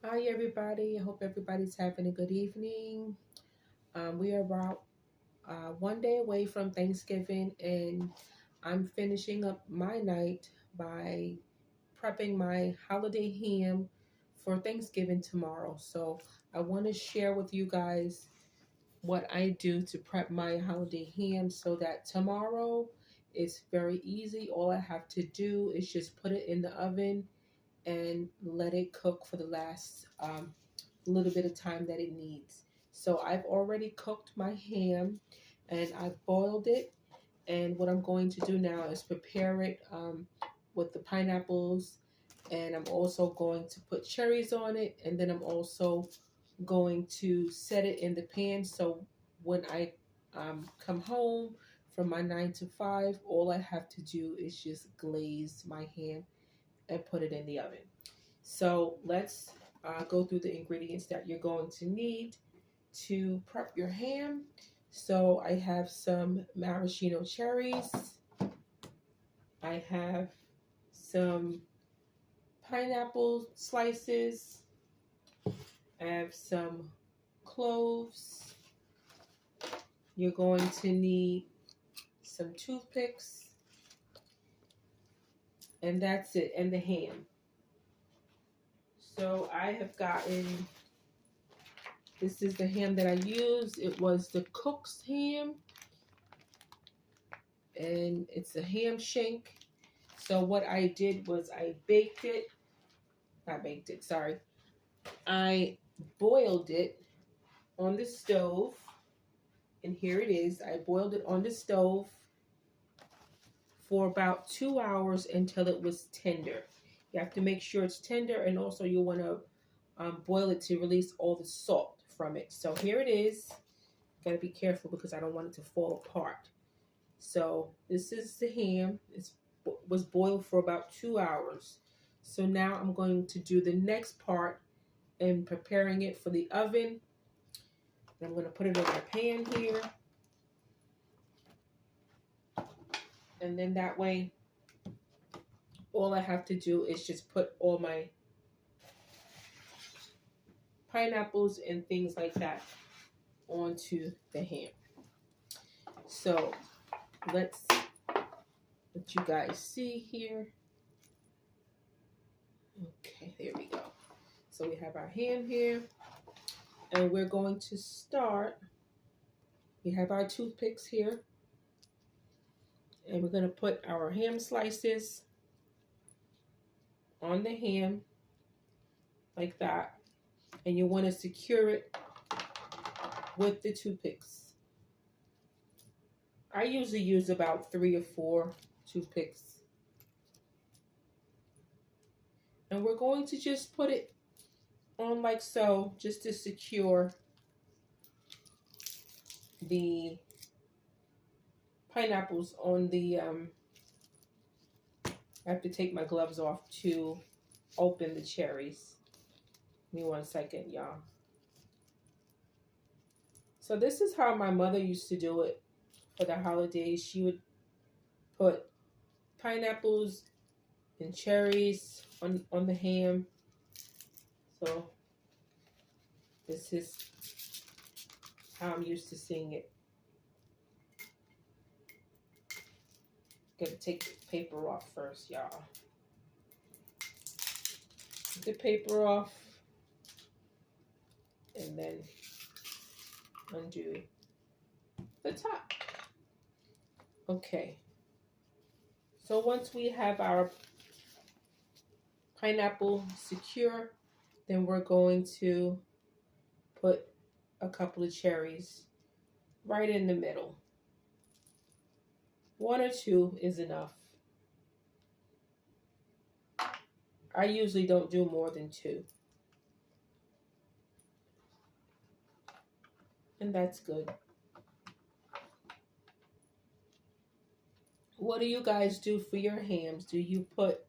Hi, everybody. I hope everybody's having a good evening. We are about one day away from Thanksgiving, and I'm finishing up my night by prepping my holiday ham for Thanksgiving tomorrow. So, I want to share with you guys what I do to prep my holiday ham so that tomorrow it's very easy. All I have to do is just put it in the oven and let it cook for the last little bit of time that it needs. So I've already cooked my ham and I've boiled it. And what I'm going to do now is prepare it with the pineapples. And I'm also going to put cherries on it. And then I'm also going to set it in the pan. So when I come home from my 9 to 5, all I have to do is just glaze my ham and put it in the oven. So let's go through the ingredients that you're going to need to prep your ham. So I have some maraschino cherries. I have some pineapple slices. I have some cloves. You're going to need some toothpicks. And that's it, and the ham. So I have gotten, this is the ham that I used. It was the Cook's ham, and it's a ham shank. So what I did was I baked it, not baked it, sorry. I boiled it on the stove, and here it is. I boiled it on the stove for about 2 hours until it was tender. You have to make sure it's tender, and also you want to boil it to release all the salt from it. So here it is. Gotta be careful because I don't want it to fall apart. So this is the ham. It was boiled for about 2 hours. So now I'm going to do the next part and preparing it for the oven. I'm going to put it in my pan here. And then that way, all I have to do is just put all my pineapples and things like that onto the ham. So let's let you guys see here. Okay, there we go. So we have our ham here, and we're going to start. We have our toothpicks here, and we're going to put our ham slices on the ham like that, and you want to secure it with the toothpicks. I usually use about 3 or 4 toothpicks, and we're going to just put it on like so, just to secure the pineapples on the I have to take my gloves off to open the cherries. Give me 1 second, y'all. So this is how my mother used to do it for the holidays. She would put pineapples and cherries on the ham. So this is how I'm used to seeing it. Gotta take the paper off first, y'all. Take the paper off and then undo the top. Okay. So once we have our pineapple secure, then we're going to put a couple of cherries right in the middle. 1 or 2 is enough. I usually don't do more than 2. And that's good. What do you guys do for your hams? Do you put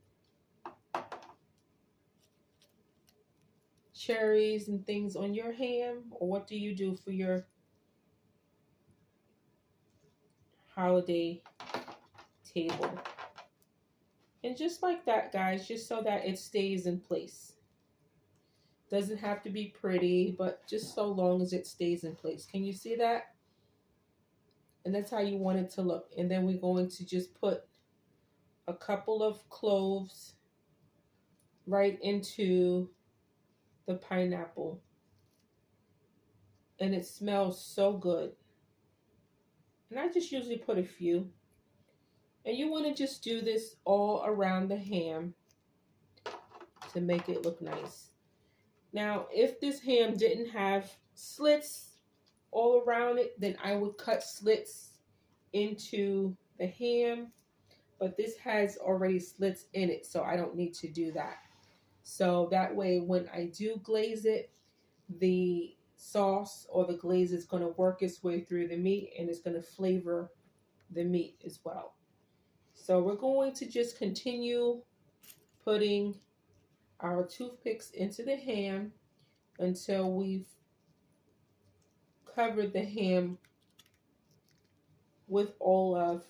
cherries and things on your ham? Or what do you do for your holiday table? And just like that, guys, just so that it stays in place. Doesn't have to be pretty, but just so long as it stays in place. Can you see that? And that's how you want it to look. And then we're going to just put a couple of cloves right into the pineapple. And it smells so good. And I just usually put a few. And you want to just do this all around the ham to make it look nice. Now, if this ham didn't have slits all around it, then I would cut slits into the ham. But this has already slits in it, so I don't need to do that. So that way, when I do glaze it, the sauce or the glaze is going to work its way through the meat and it's going to flavor the meat as well. So we're going to just continue putting our toothpicks into the ham until we've covered the ham with all of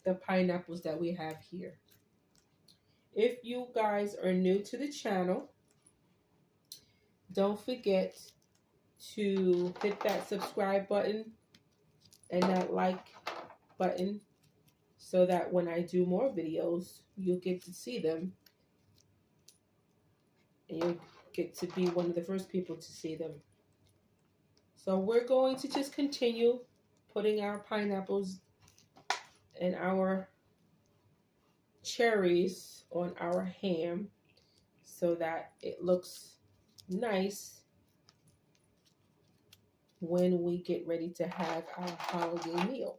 the pineapples that we have here. If you guys are new to the channel, don't forget to hit that subscribe button and that like button so that when I do more videos, you'll get to see them and you'll get to be one of the first people to see them. So we're going to just continue putting our pineapples and our cherries on our ham so that it looks nice when we get ready to have our holiday meal.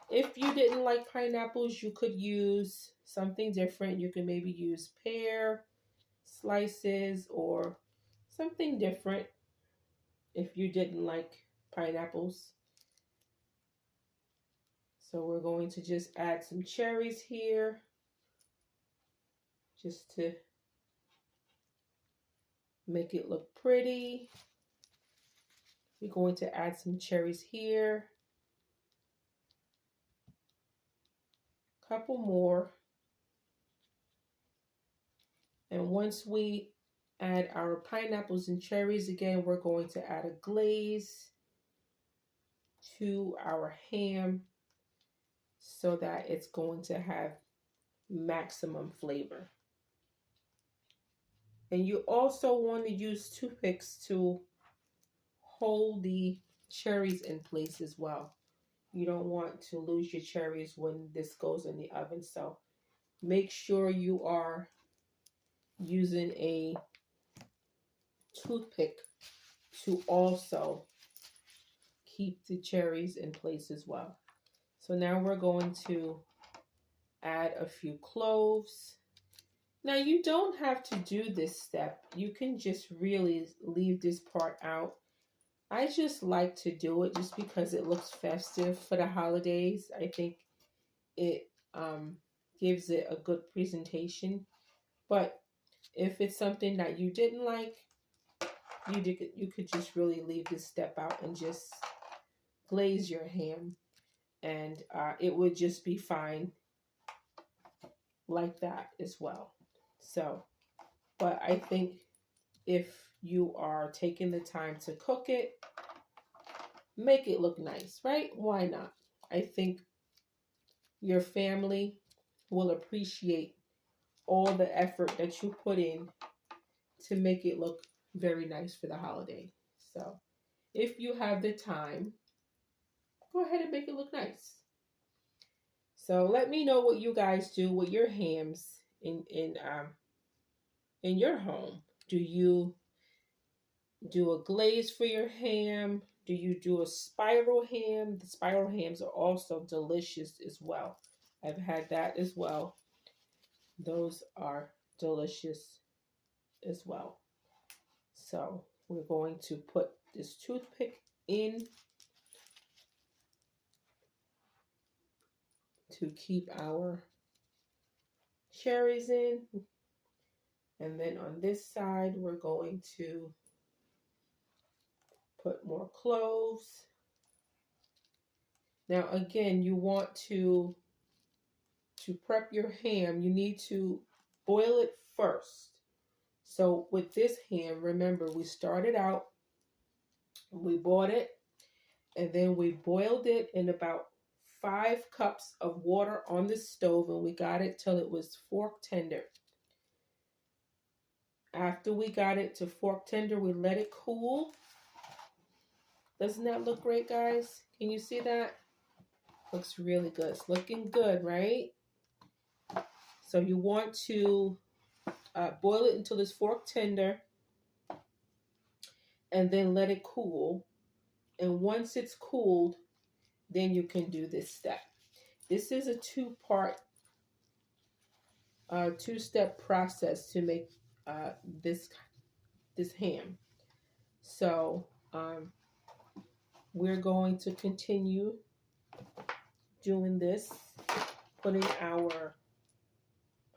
If you didn't like pineapples, you could use something different. You could maybe use pear slices or something different if you didn't like pineapples. So we're going to just add some cherries here just to make it look pretty. We're going to add some cherries here. A couple more. And once we add our pineapples and cherries again, we're going to add a glaze to our ham so that it's going to have maximum flavor. And you also want to use toothpicks to hold the cherries in place as well. You don't want to lose your cherries when this goes in the oven. So make sure you are using a toothpick to also keep the cherries in place as well. So now we're going to add a few cloves. Now you don't have to do this step. You can just really leave this part out. I just like to do it just because it looks festive for the holidays. I think it gives it a good presentation. But if it's something that you didn't like, you could just really leave this step out and just glaze your ham, and it would just be fine like that as well. So, but I think if you are taking the time to cook it, make it look nice, right? Why not? I think your family will appreciate all the effort that you put in to make it look very nice for the holiday. So if you have the time, go ahead and make it look nice. So let me know what you guys do with your hams in your home. Do you do a glaze for your ham? Do you do a spiral ham? The spiral hams are also delicious as well. I've had that as well. Those are delicious as well. So we're going to put this toothpick in to keep our cherries in. And then on this side, we're going to put more cloves. Now again, you want to prep your ham, you need to boil it first. So with this ham, remember we started out, we bought it, and then we boiled it in about 5 cups of water on the stove, and we got it till it was fork tender. After we got it to fork tender, we let it cool. Doesn't that look great, guys? Can you see that? Looks really good. It's looking good, right? So you want to boil it until it's fork tender and then let it cool. And once it's cooled, then you can do this step. This is a two-step process to make this ham. So we're going to continue doing this, putting our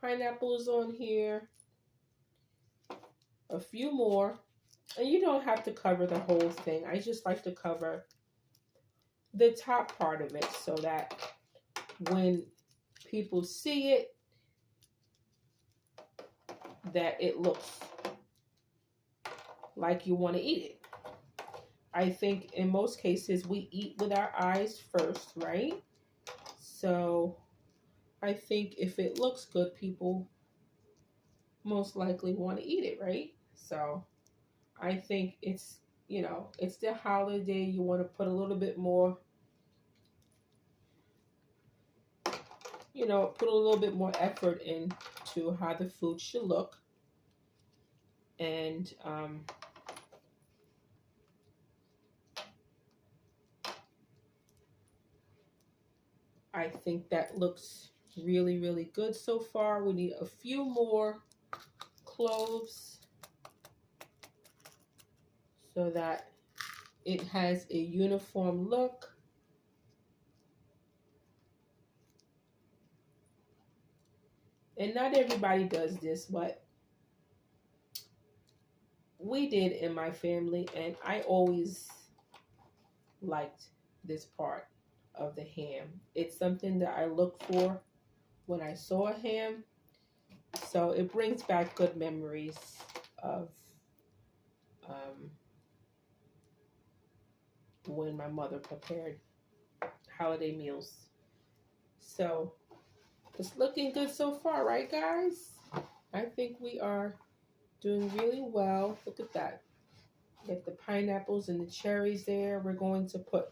pineapples on here, a few more, and you don't have to cover the whole thing. I just like to cover the top part of it so that when people see it, that it looks like you want to eat it. I think in most cases we eat with our eyes first, right? So I think if it looks good, people most likely want to eat it, right? So I think it's, it's the holiday. You want to put a little bit more, put a little bit more effort into how the food should look. And I think that looks really, really good so far. We need a few more cloves so that it has a uniform look. And not everybody does this, but we did in my family, and I always liked this part of the ham. It's something that I look for when I saw a ham. So it brings back good memories of when my mother prepared holiday meals. So it's looking good so far, right, guys? I think we are doing really well. Look at that. Get the pineapples and the cherries there. We're going to put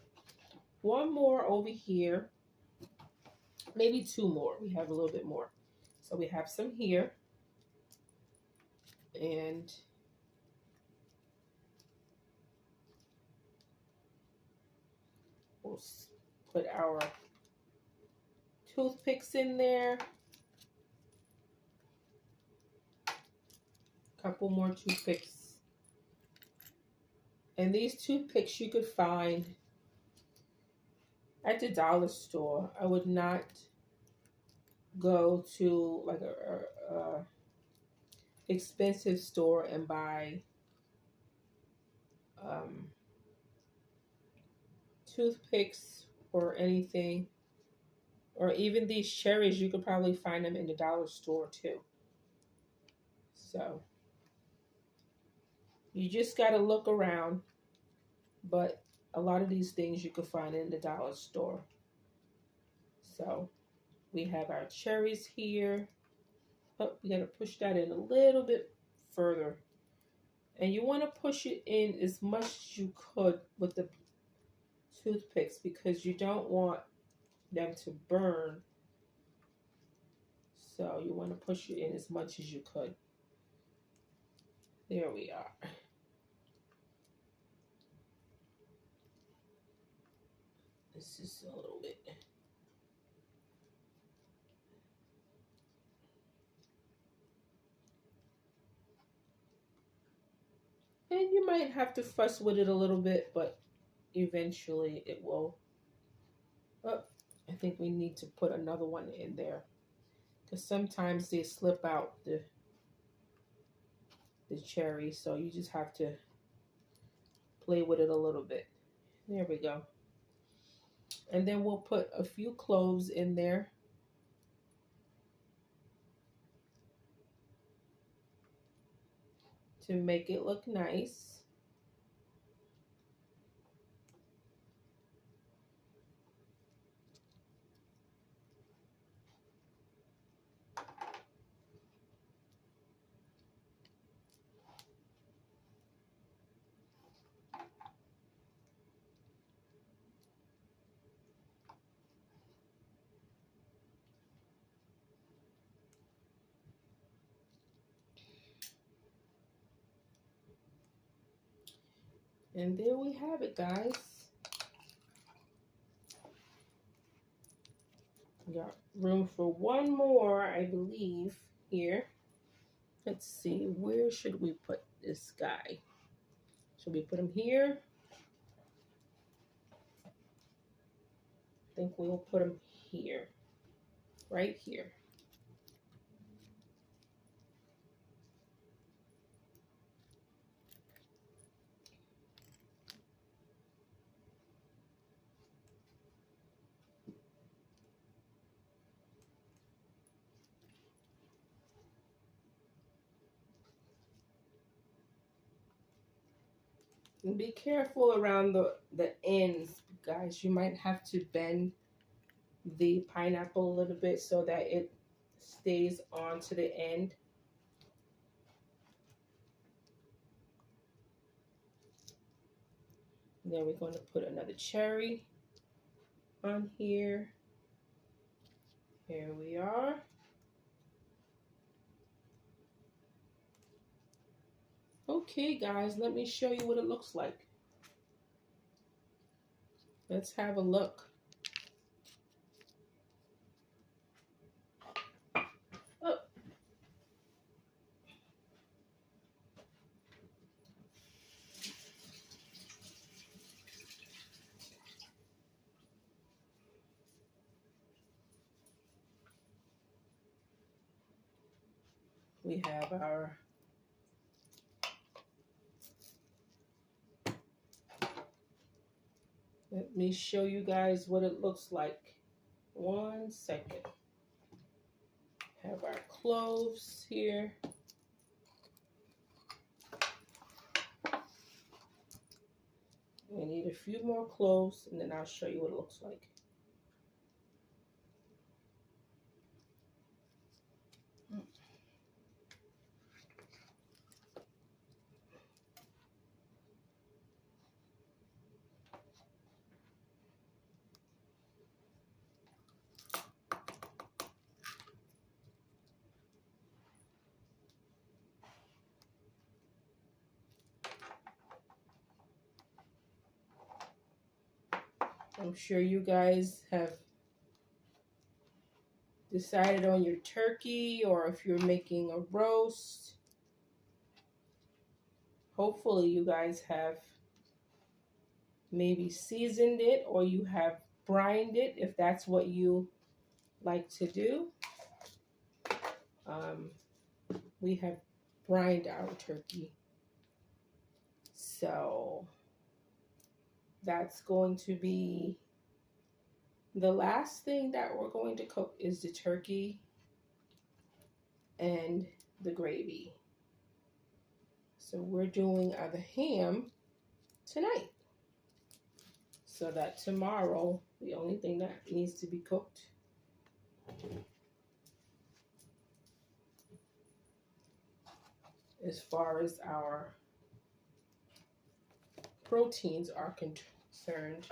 one more over here. Maybe two more. We have a little bit more. So we have some here. And we'll put our toothpicks in there. Couple more toothpicks. And these toothpicks you could find at the dollar store. I would not go to like a expensive store and buy toothpicks or anything. Or even these cherries, you could probably find them in the dollar store too. So you just got to look around. But a lot of these things you could find in the dollar store. So we have our cherries here. Oh, we got to push that in a little bit further. And you want to push it in as much as you could with the toothpicks because you don't want them to burn. So you want to push it in as much as you could. There we are. This is a little bit. And you might have to fuss with it a little bit, but eventually it will. Oh, I think we need to put another one in there because sometimes they slip out the cherry, so you just have to play with it a little bit. There we go. And then we'll put a few cloves in there. to make it look nice. And there we have it, guys. We got room for one more, I believe, here. Let's see, where should we put this guy? Should we put him here? I think we'll put him here, right here. And be careful around the ends, guys. You might have to bend the pineapple a little bit so that it stays on to the end. And then we're going to put another cherry on here. Here we are. Okay, guys, let me show you what it looks like. Let's have a look. Oh. We have our let me show you guys what it looks like. 1 second. Have our cloves here. We need a few more cloves, and then I'll show you what it looks like. I'm sure you guys have decided on your turkey, or if you're making a roast. Hopefully you guys have maybe seasoned it, or you have brined it if that's what you like to do. We have brined our turkey. So that's going to be the last thing that we're going to cook is the turkey and the gravy. So we're doing the ham tonight, so that tomorrow the only thing that needs to be cooked as far as our proteins are concerned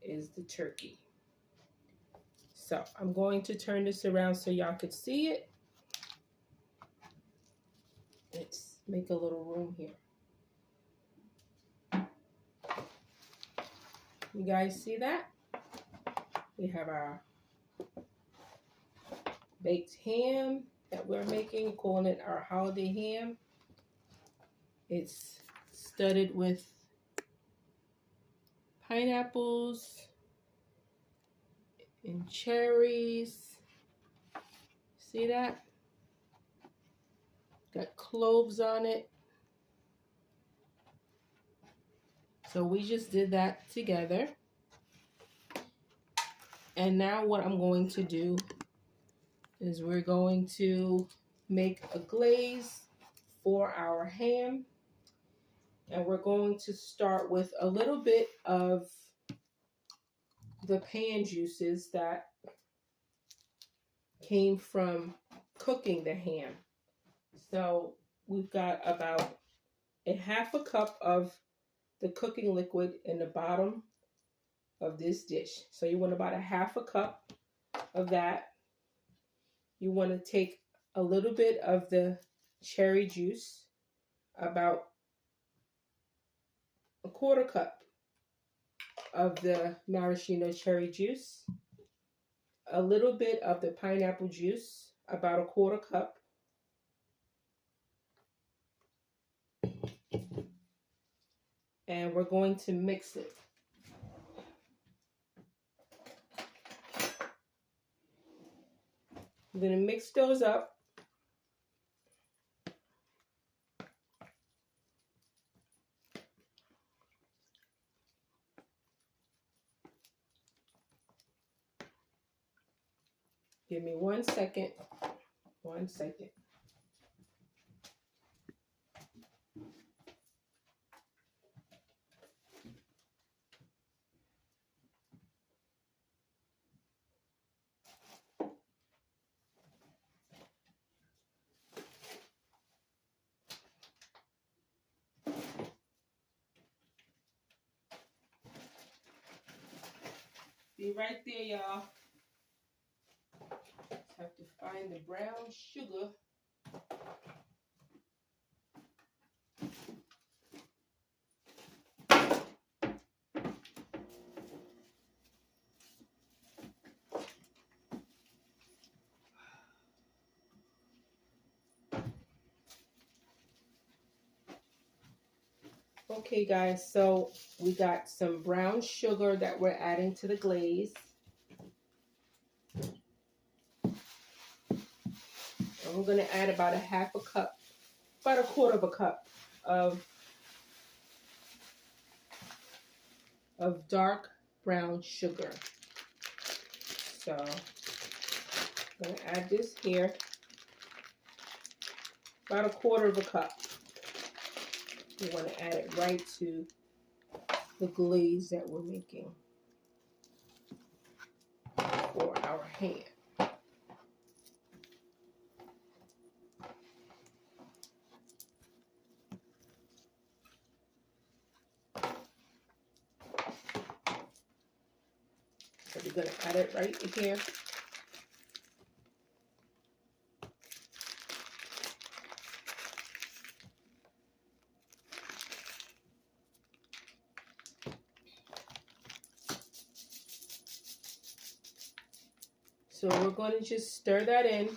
is the turkey. So I'm going to turn this around so y'all could see it. Let's make a little room here. You guys see that? We have our baked ham that we're making, calling it our holiday ham. It's studded with pineapples and cherries. See that? Got cloves on it. So we just did that together. And now what I'm going to do is we're going to make a glaze 4-hour ham. And we're going to start with a little bit of the pan juices that came from cooking the ham. So we've got about a half a cup of the cooking liquid in the bottom of this dish. So you want about a half a cup of that. You want to take a little bit of the cherry juice, about a quarter cup of the maraschino cherry juice, a little bit of the pineapple juice, about a quarter cup, and we're going to mix it. I'm going to mix those up. Give me 1 second. 1 second. Be right there, y'all. Just have to find the brown sugar. Okay, guys, so we got some brown sugar that we're adding to the glaze. And we're going to add about a half a cup, about a quarter of a cup of dark brown sugar. So I'm going to add this here, about a quarter of a cup. We want to add it right to the glaze that we're making for our ham. So we're going to add it right here. So we're going to just stir that in.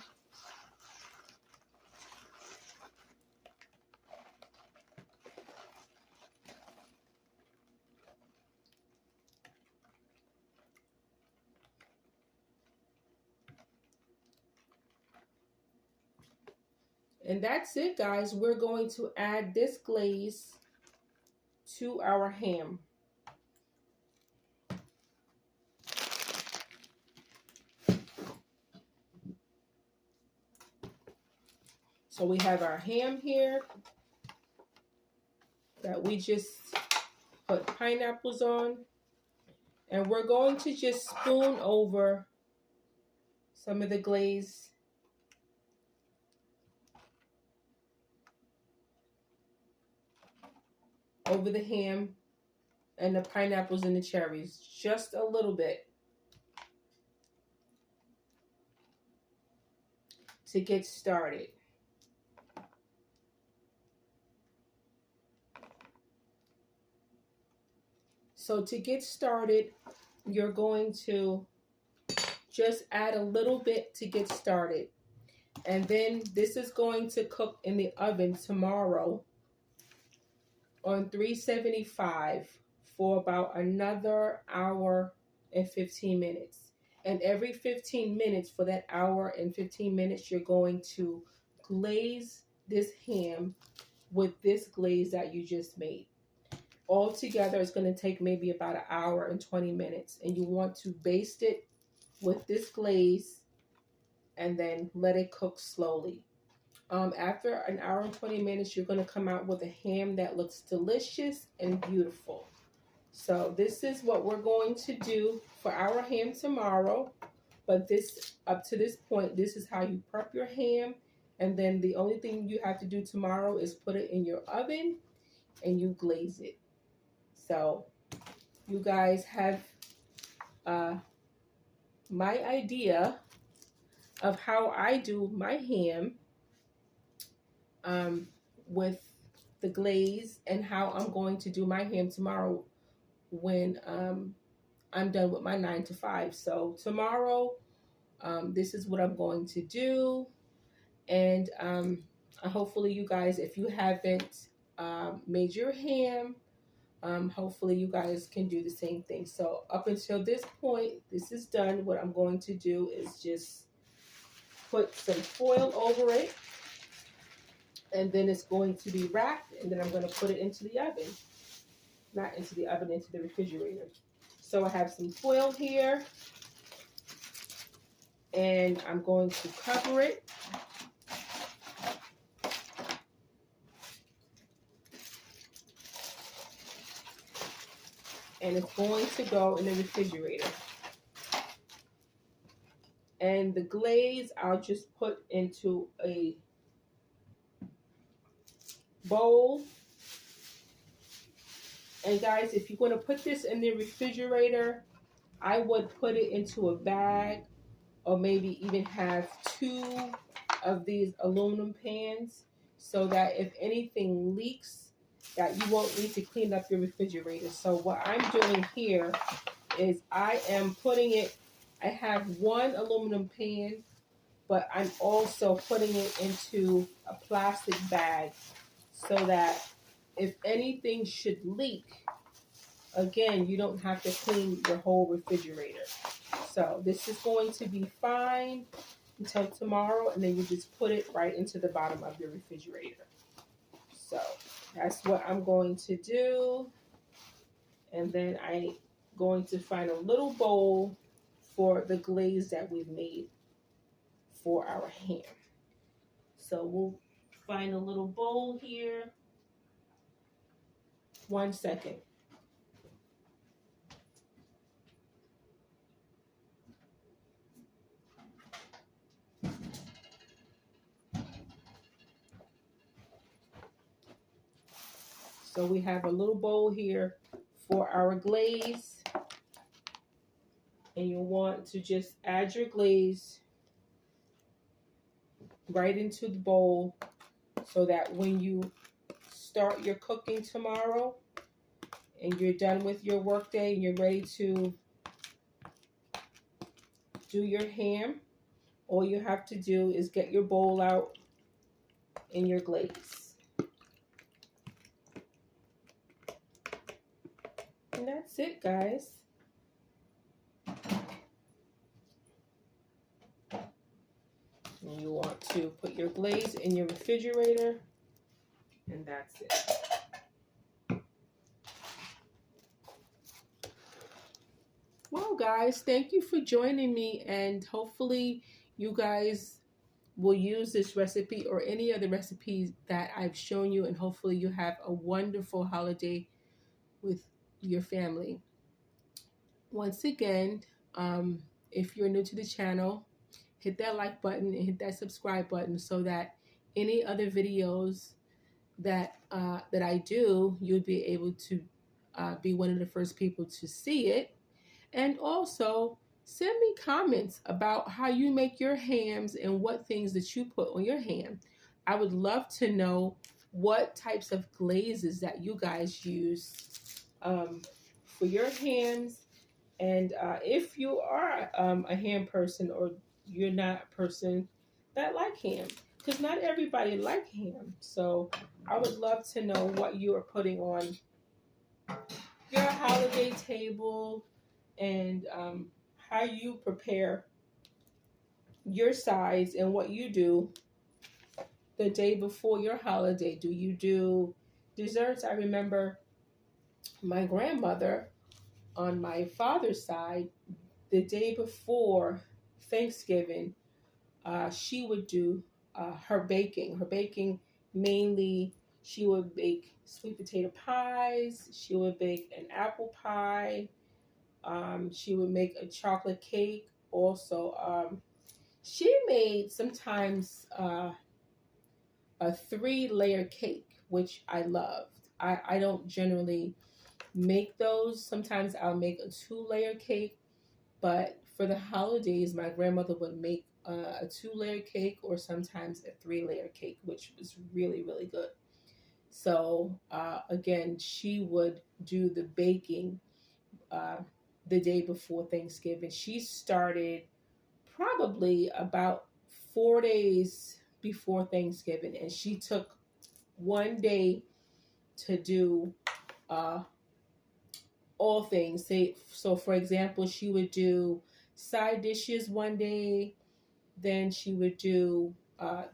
And that's it, guys. We're going to add this glaze to our ham. So we have our ham here that we just put pineapples on. And we're going to just spoon over some of the glaze over the ham and the pineapples and the cherries, just a little bit, to get started. So to get started, you're going to just add a little bit to get started. And then this is going to cook in the oven tomorrow on 375 for about another hour and 15 minutes. And every 15 minutes for that hour and 15 minutes, you're going to glaze this ham with this glaze that you just made. Altogether, it's going to take maybe about an hour and 20 minutes. And you want to baste it with this glaze and then let it cook slowly. After an hour and 20 minutes, you're going to come out with a ham that looks delicious and beautiful. So this is what we're going to do for our ham tomorrow. But this, up to this point, this is how you prep your ham. And then the only thing you have to do tomorrow is put it in your oven and you glaze it. So you guys have my idea of how I do my ham with the glaze, and how I'm going to do my ham tomorrow when I'm done with my 9 to 5. So tomorrow, this is what I'm going to do. And hopefully you guys, if you haven't made your ham, hopefully you guys can do the same thing. So up until this point, this is done. What I'm going to do is just put some foil over it, and then it's going to be wrapped, and then I'm going to put it into the oven. Not into the oven, into the refrigerator. So I have some foil here, and I'm going to cover it. And it's going to go in the refrigerator. And the glaze, I'll just put into a bowl. And guys, if you're going to put this in the refrigerator, I would put it into a bag, or maybe even have 2 of these aluminum pans, so that if anything leaks, that you won't need to clean up your refrigerator. So what I'm doing here is I am putting it, I have 1 aluminum pan, but I'm also putting it into a plastic bag, so that if anything should leak, again, you don't have to clean your whole refrigerator. So this is going to be fine until tomorrow, and then you just put it right into the bottom of your refrigerator. So that's what I'm going to do. And then I'm going to find a little bowl for the glaze that we've made for our ham. So we'll find a little bowl here. 1 second. So we have a little bowl here for our glaze. And you'll want to just add your glaze right into the bowl, so that when you start your cooking tomorrow and you're done with your workday and you're ready to do your ham, all you have to do is get your bowl out and your glaze. And that's it, guys. And you want to put your glaze in your refrigerator, and that's it. Well, guys, thank you for joining me, and hopefully you guys will use this recipe or any other recipes that I've shown you, and hopefully you have a wonderful holiday with your family. Once again, if you're new to the channel, hit that like button and hit that subscribe button, so that any other videos that that I do, you'll be able to be one of the first people to see it. And also send me comments about how you make your hams and what things that you put on your ham. I would love to know what types of glazes that you guys use for your hams. And if you are a ham person, or you're not a person that like ham, because not everybody like ham. So I would love to know what you are putting on your holiday table, and how you prepare your sides and what you do the day before your holiday. Do you do desserts? I remember my grandmother on my father's side, the day before Thanksgiving, she would do her baking. Her baking mainly, she would bake sweet potato pies. She would bake an apple pie. She would make a chocolate cake. Also, she made sometimes a 3-layer cake, which I loved. I don't generally make those. Sometimes I'll make a 2-layer cake, but for the holidays, my grandmother would make a 2-layer cake or sometimes a 3-layer cake, which was really, really good. So, again, she would do the baking uh, the day before Thanksgiving. She started probably about 4 days before Thanksgiving, and she took one day to do uh, all things. Say, so for example, she would do side dishes one day, then she would do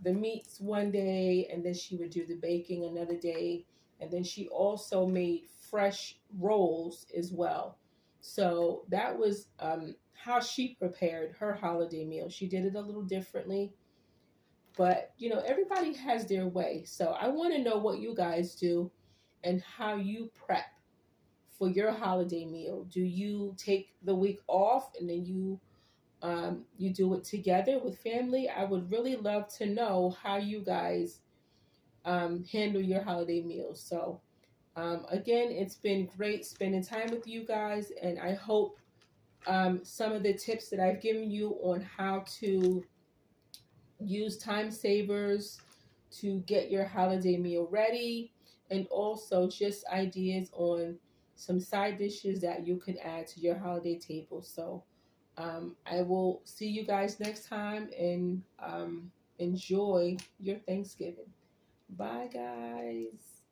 the meats one day, and then she would do the baking another day, and then she also made fresh rolls as well. So that was how she prepared her holiday meal. She did it a little differently, but everybody has their way. So I want to know what you guys do and how you prep for your holiday meal. Do you take the week off and then you do it together with family? I would really love to know how you guys handle your holiday meals. So again, it's been great spending time with you guys, and I hope some of the tips that I've given you on how to use time savers to get your holiday meal ready, and also just ideas on some side dishes that you can add to your holiday table. So I will see you guys next time, and enjoy your Thanksgiving. Bye, guys.